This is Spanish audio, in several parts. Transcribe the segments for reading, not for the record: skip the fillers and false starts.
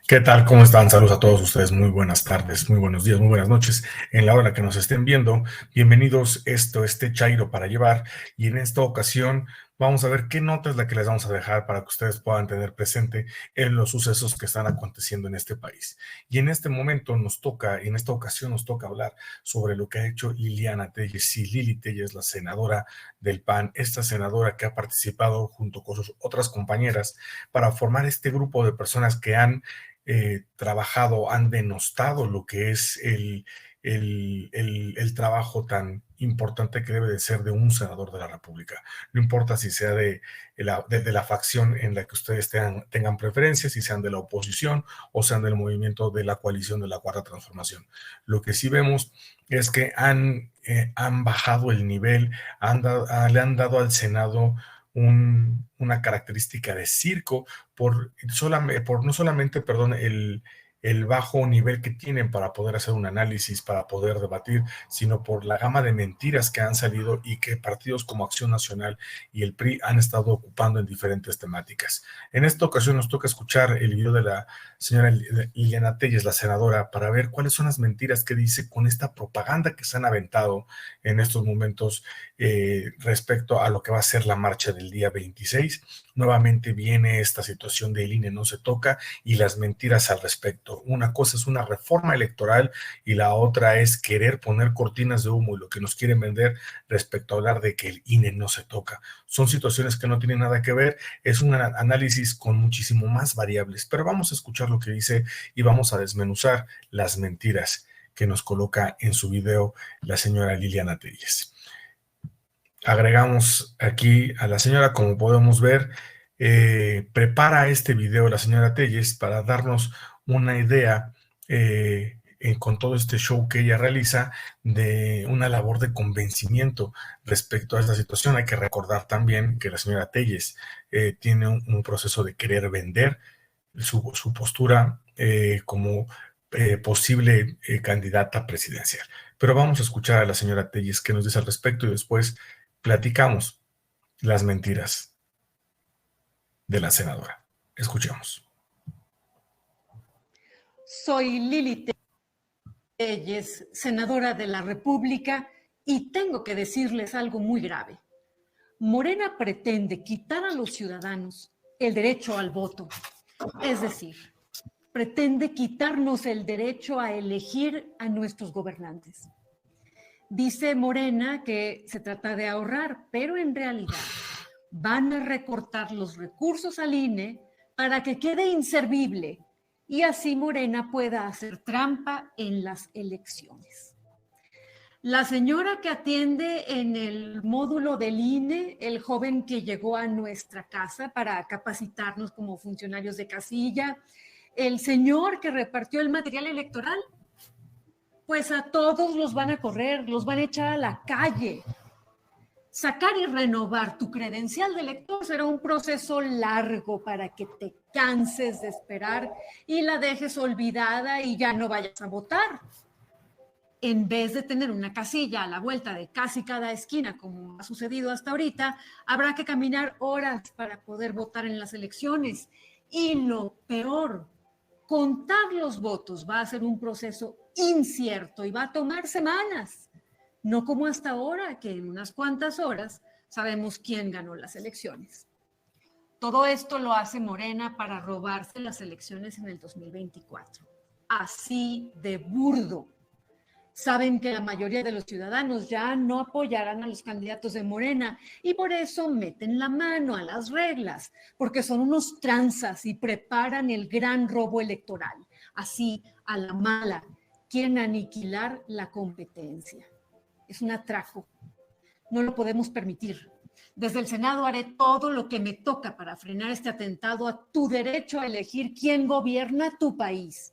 ¿Qué tal? ¿Cómo están? Saludos a todos ustedes. Muy buenas tardes, muy buenos días, muy buenas noches. En la hora que nos estén viendo, bienvenidos. Este Chairo para llevar. Y en esta ocasión vamos a ver qué nota es la que les vamos a dejar para que ustedes puedan tener presente en los sucesos que están aconteciendo en este país. Y en este momento en esta ocasión nos toca hablar sobre lo que ha hecho Liliana Telles. Sí, Lili Telles, la senadora del PAN, esta senadora que ha participado junto con sus otras compañeras para formar este grupo de personas que han trabajado, han denostado lo que es el trabajo tan importante que debe de ser de un senador de la República. No importa si sea de la facción en la que ustedes tengan preferencias, si sean de la oposición o sean del movimiento de la coalición de la Cuarta Transformación. Lo que sí vemos es que han bajado el nivel, le han dado al Senado una característica de circo por no solamente, perdón, el bajo nivel que tienen para poder hacer un análisis, para poder debatir, sino por la gama de mentiras que han salido y que partidos como Acción Nacional y el PRI han estado ocupando en diferentes temáticas. En esta ocasión nos toca escuchar el video de la señora Liliana Telles, la senadora, para ver cuáles son las mentiras que dice con esta propaganda que se han aventado en estos momentos respecto a lo que va a ser la marcha del día 26. Nuevamente viene esta situación de el INE no se toca y las mentiras al respecto. Una cosa es una reforma electoral y la otra es querer poner cortinas de humo y lo que nos quieren vender respecto a hablar de que el INE no se toca. Son situaciones que no tienen nada que ver, es un análisis con muchísimo más variables, pero vamos a escuchar lo que dice y vamos a desmenuzar las mentiras que nos coloca en su video la señora Liliana Telles. Agregamos aquí a la señora, como podemos ver, prepara este video la señora Telles para darnos una idea con todo este show que ella realiza de una labor de convencimiento respecto a esta situación. Hay que recordar también que la señora Telles tiene un proceso de querer vender su postura como posible candidata presidencial. Pero vamos a escuchar a la señora Telles qué nos dice al respecto y después platicamos las mentiras de la senadora. Escuchemos. Soy Lili Telles, senadora de la República, y tengo que decirles algo muy grave. Morena pretende quitar a los ciudadanos el derecho al voto, es decir, pretende quitarnos el derecho a elegir a nuestros gobernantes. Dice Morena que se trata de ahorrar, pero en realidad van a recortar los recursos al INE para que quede inservible y así Morena pueda hacer trampa en las elecciones. La señora que atiende en el módulo del INE, el joven que llegó a nuestra casa para capacitarnos como funcionarios de casilla, el señor que repartió el material electoral, pues a todos los van a correr, los van a echar a la calle. Sacar y renovar tu credencial de elector será un proceso largo para que te canses de esperar y la dejes olvidada y ya no vayas a votar. En vez de tener una casilla a la vuelta de casi cada esquina, como ha sucedido hasta ahorita, habrá que caminar horas para poder votar en las elecciones. Y lo peor, contar los votos va a ser un proceso incierto y va a tomar semanas. No como hasta ahora, que en unas cuantas horas sabemos quién ganó las elecciones. Todo esto lo hace Morena para robarse las elecciones en el 2024. Así de burdo. Saben que la mayoría de los ciudadanos ya no apoyarán a los candidatos de Morena y por eso meten la mano a las reglas, porque son unos tranzas y preparan el gran robo electoral. Así, a la mala, quieren aniquilar la competencia. Es un atraco. No lo podemos permitir. Desde el Senado haré todo lo que me toca para frenar este atentado a tu derecho a elegir quién gobierna tu país.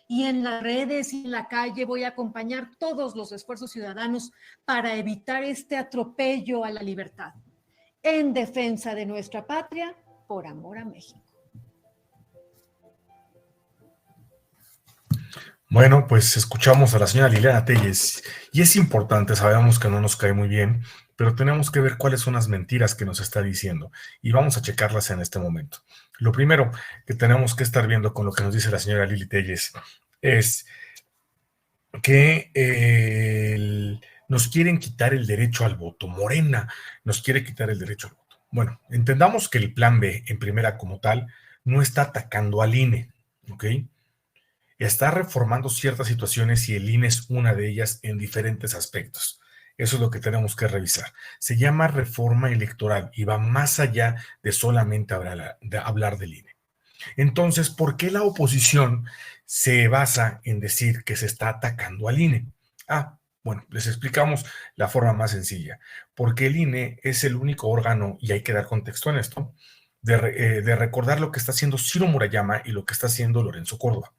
Y en las redes y en la calle voy a acompañar todos los esfuerzos ciudadanos para evitar este atropello a la libertad. En defensa de nuestra patria, por amor a México. Bueno, pues escuchamos a la señora Liliana Telles y es importante, sabemos que no nos cae muy bien, pero tenemos que ver cuáles son las mentiras que nos está diciendo y vamos a checarlas en este momento. Lo primero que tenemos que estar viendo con lo que nos dice la señora Lili Telles es que nos quieren quitar el derecho al voto. Morena nos quiere quitar el derecho al voto. Bueno, entendamos que el plan B en primera como tal no está atacando al INE, ¿ok? Está reformando ciertas situaciones y el INE es una de ellas en diferentes aspectos. Eso es lo que tenemos que revisar. Se llama reforma electoral y va más allá de solamente hablar del INE. Entonces, ¿por qué la oposición se basa en decir que se está atacando al INE? Bueno, les explicamos la forma más sencilla. Porque el INE es el único órgano, y hay que dar contexto en esto, de recordar lo que está haciendo Ciro Murayama y lo que está haciendo Lorenzo Córdoba,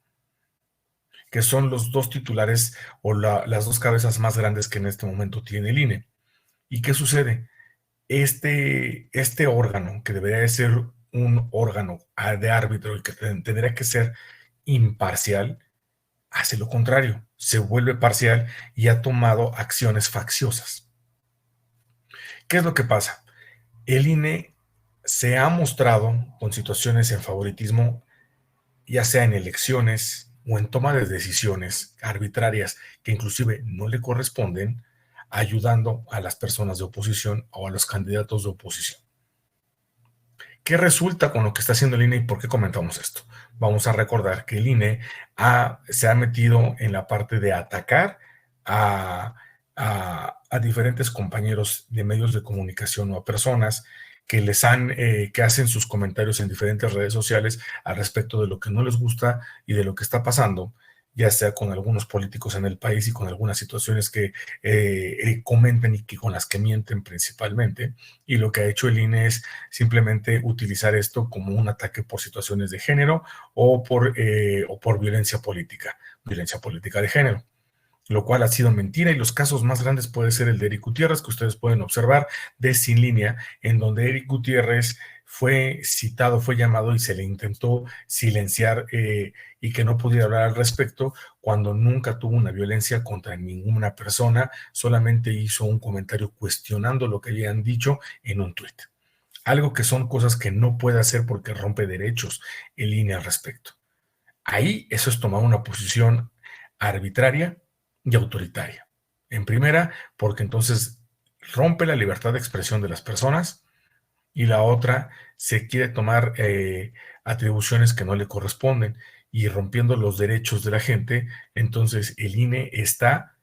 que son los dos titulares o las dos cabezas más grandes que en este momento tiene el INE. ¿Y qué sucede? Este órgano, que debería de ser un órgano de árbitro y que tendría que ser imparcial, hace lo contrario, se vuelve parcial y ha tomado acciones facciosas. ¿Qué es lo que pasa? El INE se ha mostrado con situaciones en favoritismo, ya sea en elecciones o en toma de decisiones arbitrarias que inclusive no le corresponden, ayudando a las personas de oposición o a los candidatos de oposición. ¿Qué resulta con lo que está haciendo el INE y por qué comentamos esto? Vamos a recordar que el INE se ha metido en la parte de atacar a diferentes compañeros de medios de comunicación o a personas que que hacen sus comentarios en diferentes redes sociales al respecto de lo que no les gusta y de lo que está pasando, ya sea con algunos políticos en el país y con algunas situaciones que comenten y con las que mienten principalmente. Y lo que ha hecho el INE es simplemente utilizar esto como un ataque por situaciones de género o por violencia política de género, lo cual ha sido mentira, y los casos más grandes puede ser el de Eric Gutiérrez, que ustedes pueden observar de Sin Línea, en donde Eric Gutiérrez fue citado, fue llamado y se le intentó silenciar y que no pudiera hablar al respecto, cuando nunca tuvo una violencia contra ninguna persona, solamente hizo un comentario cuestionando lo que habían dicho en un tuit. Algo que son cosas que no puede hacer porque rompe derechos en línea al respecto. Ahí eso es tomar una posición arbitraria y autoritaria. En primera, porque entonces rompe la libertad de expresión de las personas, y la otra, se quiere tomar atribuciones que no le corresponden y rompiendo los derechos de la gente. Entonces el INE está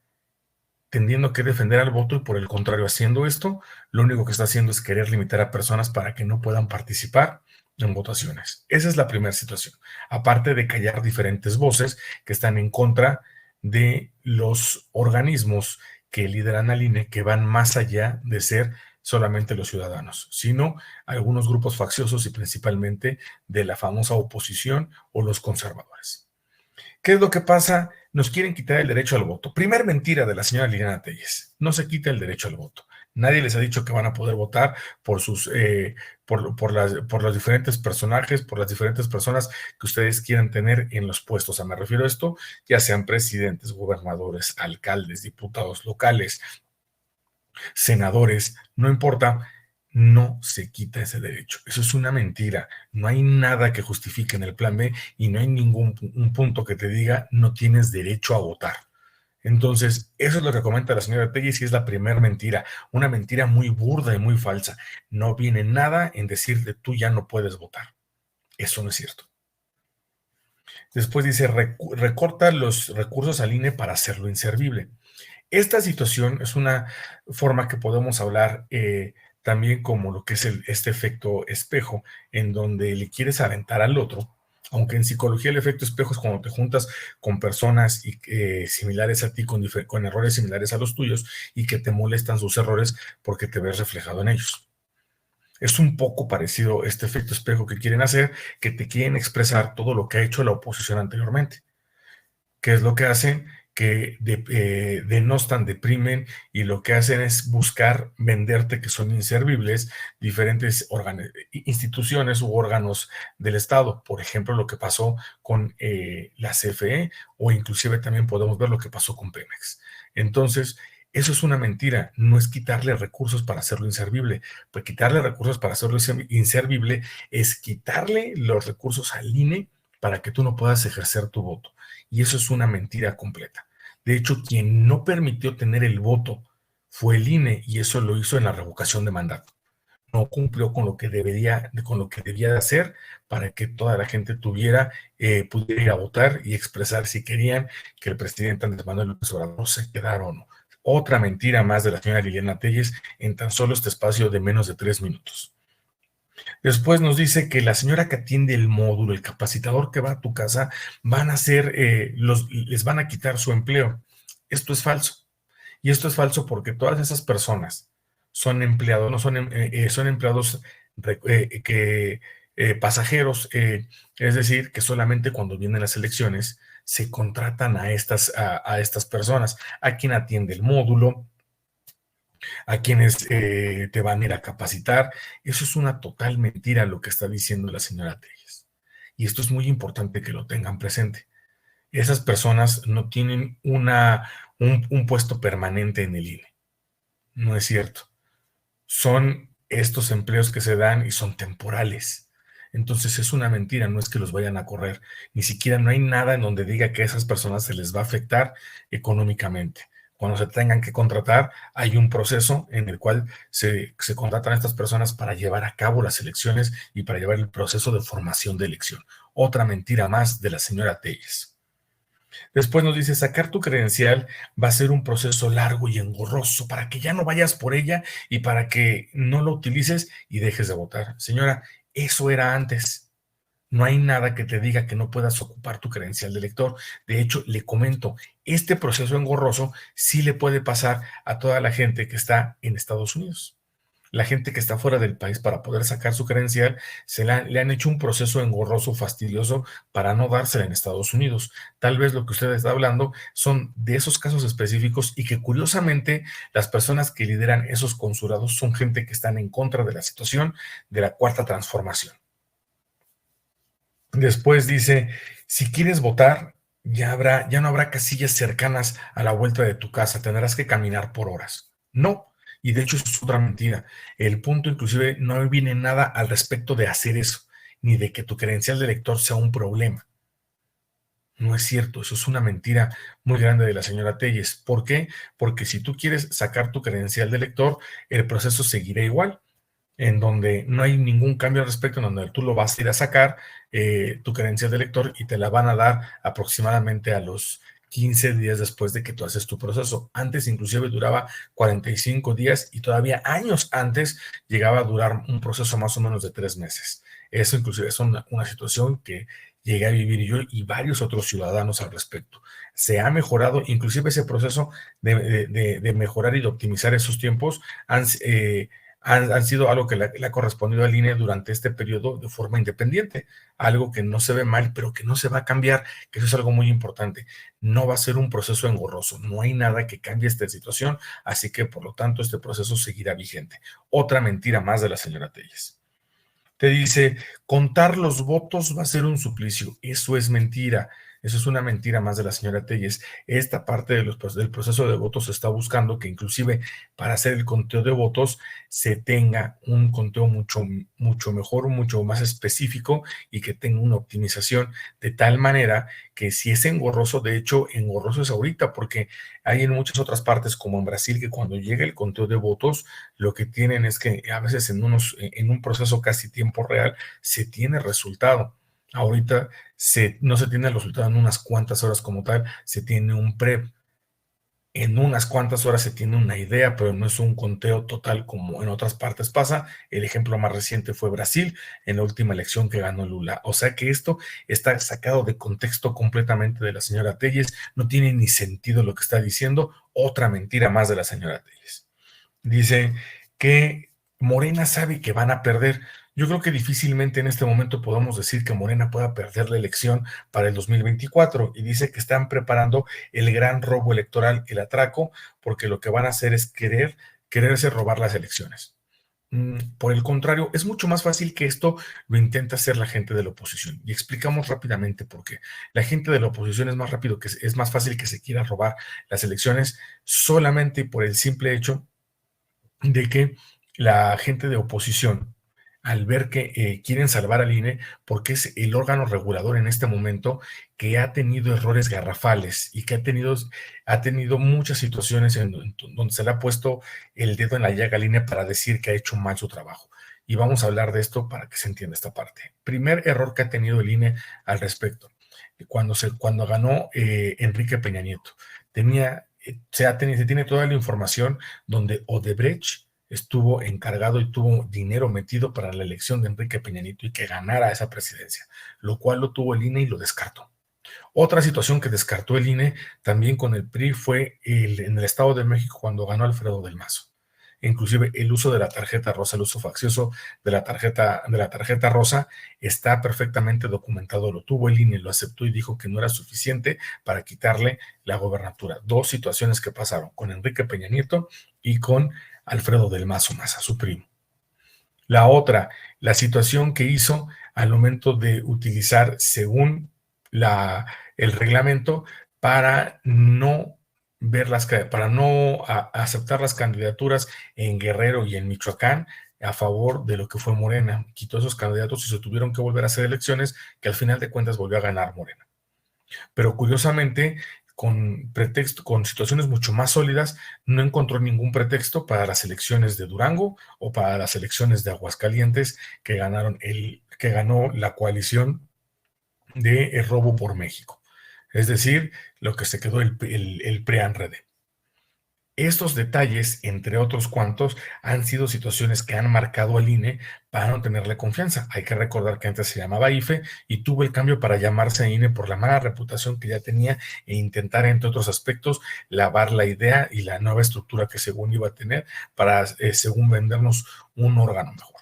tendiendo que defender al voto y por el contrario, haciendo esto, lo único que está haciendo es querer limitar a personas para que no puedan participar en votaciones. Esa es la primera situación. Aparte de callar diferentes voces que están en contra de los organismos que lideran al INE, que van más allá de ser solamente los ciudadanos, sino algunos grupos facciosos y principalmente de la famosa oposición o los conservadores. ¿Qué es lo que pasa? Nos quieren quitar el derecho al voto. Primer mentira de la señora Liliana Telles: no se quita el derecho al voto. Nadie les ha dicho que van a poder votar por los diferentes personajes, por las diferentes personas que ustedes quieran tener en los puestos. Me refiero a esto, ya sean presidentes, gobernadores, alcaldes, diputados locales, senadores, no importa, no se quita ese derecho. Eso es una mentira. No hay nada que justifique en el plan B y no hay ningún punto que te diga no tienes derecho a votar. Entonces, eso es lo que comenta la señora Telles y es la primera mentira, una mentira muy burda y muy falsa. No viene nada en decirte tú ya no puedes votar. Eso no es cierto. Después dice, recorta los recursos al INE para hacerlo inservible. Esta situación es una forma que podemos hablar también como lo que es este efecto espejo, en donde le quieres aventar al otro, aunque en psicología el efecto espejo es cuando te juntas con personas similares a ti, con errores similares a los tuyos y que te molestan sus errores porque te ves reflejado en ellos. Es un poco parecido este efecto espejo que quieren hacer, que te quieren expresar todo lo que ha hecho la oposición anteriormente. ¿Qué es lo que hacen? Que denostan, deprimen y lo que hacen es buscar venderte que son inservibles diferentes instituciones u órganos del Estado. Por ejemplo, lo que pasó con la CFE o inclusive también podemos ver lo que pasó con Pemex. Entonces, eso es una mentira, no es quitarle recursos para hacerlo inservible, pues quitarle recursos para hacerlo inservible es quitarle los recursos al INE para que tú no puedas ejercer tu voto. Y eso es una mentira completa. De hecho, quien no permitió tener el voto fue el INE y eso lo hizo en la revocación de mandato. No cumplió con lo que debía de hacer para que toda la gente pudiera ir a votar y expresar si querían que el presidente Andrés Manuel López Obrador se quedara o no. Otra mentira más de la señora Liliana Telles en tan solo este espacio de menos de 3 minutos. Después nos dice que la señora que atiende el módulo, el capacitador que va a tu casa, les van a quitar su empleo. Esto es falso. Y esto es falso porque todas esas personas son empleados, no son, son empleados pasajeros, es decir, que solamente cuando vienen las elecciones se contratan a estas personas, a quien atiende el módulo, a quienes te van a ir a capacitar. Eso es una total mentira lo que está diciendo la señora Telles. Y esto es muy importante que lo tengan presente. Esas personas no tienen un puesto permanente en el INE. No es cierto. Son estos empleos que se dan y son temporales. Entonces es una mentira, no es que los vayan a correr. Ni siquiera no hay nada en donde diga que a esas personas se les va a afectar económicamente. Cuando se tengan que contratar, hay un proceso en el cual se contratan a estas personas para llevar a cabo las elecciones y para llevar el proceso de formación de elección. Otra mentira más de la señora Telles. Después nos dice, sacar tu credencial va a ser un proceso largo y engorroso para que ya no vayas por ella y para que no lo utilices y dejes de votar. Señora, eso era antes. No hay nada que te diga que no puedas ocupar tu credencial de elector. De hecho, le comento, este proceso engorroso sí le puede pasar a toda la gente que está en Estados Unidos. La gente que está fuera del país para poder sacar su credencial, le han hecho un proceso engorroso, fastidioso, para no dársela en Estados Unidos. Tal vez lo que usted está hablando son de esos casos específicos y que curiosamente las personas que lideran esos consulados son gente que están en contra de la situación de la Cuarta Transformación. Después dice, si quieres votar, ya no habrá casillas cercanas a la vuelta de tu casa, tendrás que caminar por horas. No. Y de hecho eso es otra mentira. El punto inclusive no viene nada al respecto de hacer eso, ni de que tu credencial de elector sea un problema. No es cierto, eso es una mentira muy grande de la señora Telles. ¿Por qué? Porque si tú quieres sacar tu credencial de elector, el proceso seguirá igual, en donde no hay ningún cambio al respecto, en donde tú lo vas a ir a sacar, tu credencial de elector, y te la van a dar aproximadamente a los 15 días después de que tú haces tu proceso. Antes inclusive duraba 45 días y todavía años antes llegaba a durar un proceso más o menos de 3 meses. Eso inclusive es una situación que llegué a vivir yo y varios otros ciudadanos al respecto. Se ha mejorado, inclusive ese proceso de mejorar y de optimizar esos tiempos han sido algo que le ha correspondido al INE durante este periodo de forma independiente, algo que no se ve mal, pero que no se va a cambiar, que eso es algo muy importante. No va a ser un proceso engorroso, no hay nada que cambie esta situación, así que por lo tanto este proceso seguirá vigente. Otra mentira más de la señora Telles. Te dice, contar los votos va a ser un suplicio. Eso es mentira. Eso es una mentira más de la señora Telles. Esta parte del proceso de votos se está buscando que inclusive para hacer el conteo de votos se tenga un conteo mucho mejor, mucho más específico y que tenga una optimización de tal manera que si es engorroso, de hecho engorroso es ahorita porque hay en muchas otras partes como en Brasil que cuando llega el conteo de votos lo que tienen es que a veces en un proceso casi tiempo real se tiene resultado. Ahorita no se tiene el resultado en unas cuantas horas como tal, se tiene un PREP. En unas cuantas horas se tiene una idea, pero no es un conteo total como en otras partes pasa. El ejemplo más reciente fue Brasil, en la última elección que ganó Lula. O sea que esto está sacado de contexto completamente de la señora Telles. No tiene ni sentido lo que está diciendo. Otra mentira más de la señora Telles. Dice que Morena sabe que van a perder. Yo creo que difícilmente en este momento podemos decir que Morena pueda perder la elección para el 2024 y dice que están preparando el gran robo electoral, el atraco, porque lo que van a hacer es quererse robar las elecciones. Por el contrario, es mucho más fácil que esto lo intente hacer la gente de la oposición. Y explicamos rápidamente por qué. La gente de la oposición es más rápido, es más fácil que se quiera robar las elecciones solamente por el simple hecho de que la gente de oposición, al ver que quieren salvar al INE, porque es el órgano regulador en este momento que ha tenido errores garrafales y que ha tenido muchas situaciones donde se le ha puesto el dedo en la llaga al INE para decir que ha hecho mal su trabajo. Y vamos a hablar de esto para que se entienda esta parte. Primer error que ha tenido el INE al respecto. Cuando ganó Enrique Peña Nieto, se tiene toda la información donde Odebrecht estuvo encargado y tuvo dinero metido para la elección de Enrique Peña Nieto y que ganara esa presidencia, lo cual lo tuvo el INE y lo descartó. Otra situación que descartó el INE también con el PRI fue en el Estado de México cuando ganó Alfredo del Mazo. Inclusive el uso de la tarjeta rosa, el uso faccioso de la tarjeta rosa está perfectamente documentado. Lo tuvo el INE, lo aceptó y dijo que no era suficiente para quitarle la gobernatura. Dos situaciones que pasaron con Enrique Peña Nieto y con Alfredo del Mazo Maza, su primo. La otra, la situación que hizo al momento de utilizar, según el reglamento, para no aceptar las candidaturas en Guerrero y en Michoacán a favor de lo que fue Morena. Quitó esos candidatos y se tuvieron que volver a hacer elecciones que al final de cuentas volvió a ganar Morena. Pero curiosamente, con situaciones mucho más sólidas, no encontró ningún pretexto para las elecciones de Durango o para las elecciones de Aguascalientes que ganó la coalición de El Robo por México. Es decir, lo que se quedó el PRIAN-RD. Estos detalles, entre otros cuantos, han sido situaciones que han marcado al INE para no tenerle confianza. Hay que recordar que antes se llamaba IFE y tuvo el cambio para llamarse INE por la mala reputación que ya tenía e intentar, entre otros aspectos, lavar la idea y la nueva estructura que según iba a tener para, según vendernos un órgano mejor.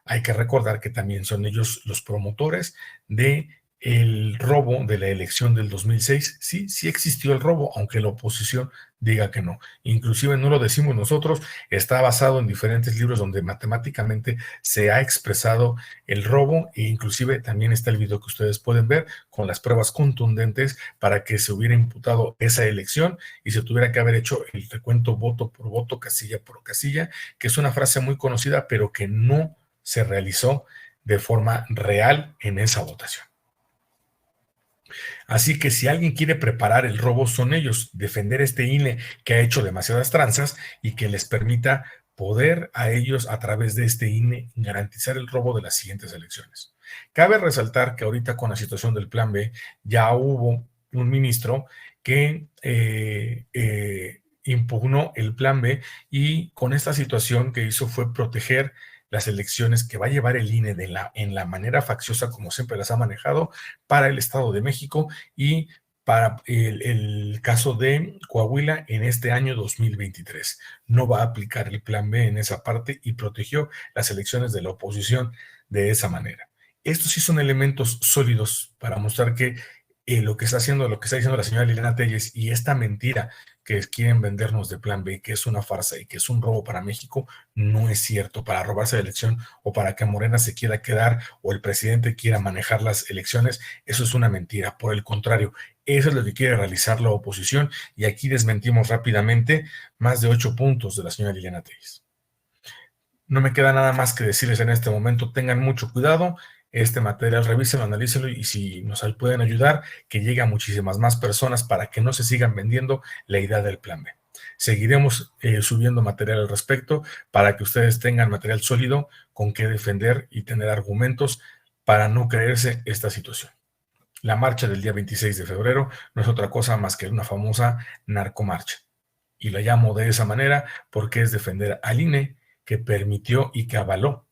Hay que recordar que también son ellos los promotores de el robo de la elección del 2006. Sí, sí existió el robo, aunque la oposición diga que no. Inclusive no lo decimos nosotros, está basado en diferentes libros donde matemáticamente se ha expresado el robo e inclusive también está el video que ustedes pueden ver con las pruebas contundentes para que se hubiera imputado esa elección y se tuviera que haber hecho el recuento voto por voto, casilla por casilla, que es una frase muy conocida, pero que no se realizó de forma real en esa votación. Así que si alguien quiere preparar el robo, son ellos, defender este INE que ha hecho demasiadas tranzas y que les permita poder a ellos, a través de este INE, garantizar el robo de las siguientes elecciones. Cabe resaltar que ahorita con la situación del Plan B, ya hubo un ministro que impugnó el Plan B y con esta situación que hizo fue proteger las elecciones que va a llevar el INE en la manera facciosa como siempre las ha manejado para el Estado de México y para el caso de Coahuila en este año 2023. No va a aplicar el Plan B en esa parte y protegió las elecciones de la oposición de esa manera. Estos sí son elementos sólidos para mostrar que lo que está diciendo la señora Liliana Telles y esta mentira que quieren vendernos de Plan B, que es una farsa y que es un robo para México, no es cierto, para robarse la elección o para que Morena se quiera quedar o el presidente quiera manejar las elecciones, eso es una mentira. Por el contrario, eso es lo que quiere realizar la oposición y aquí desmentimos rápidamente más de 8 puntos de la señora Liliana Telles. No me queda nada más que decirles en este momento, tengan mucho cuidado, este material revísenlo, analícenlo y si nos pueden ayudar, que llegue a muchísimas más personas para que no se sigan vendiendo la idea del Plan B. Seguiremos subiendo material al respecto para que ustedes tengan material sólido con que defender y tener argumentos para no creerse esta situación. La marcha del día 26 de febrero no es otra cosa más que una famosa narcomarcha. Y la llamo de esa manera porque es defender al INE que permitió y que avaló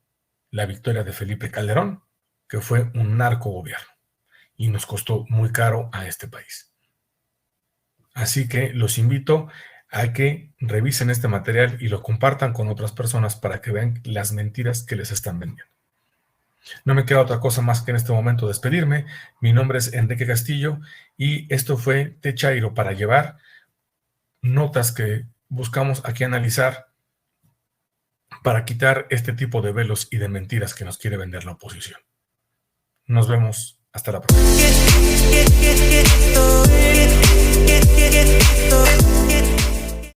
la victoria de Felipe Calderón, que fue un narcogobierno y nos costó muy caro a este país. Así que los invito a que revisen este material y lo compartan con otras personas para que vean las mentiras que les están vendiendo. No me queda otra cosa más que en este momento despedirme. Mi nombre es Enrique Castillo y esto fue Te Chairo, para llevar notas que buscamos aquí analizar para quitar este tipo de velos y de mentiras que nos quiere vender la oposición. Nos vemos. Hasta la próxima.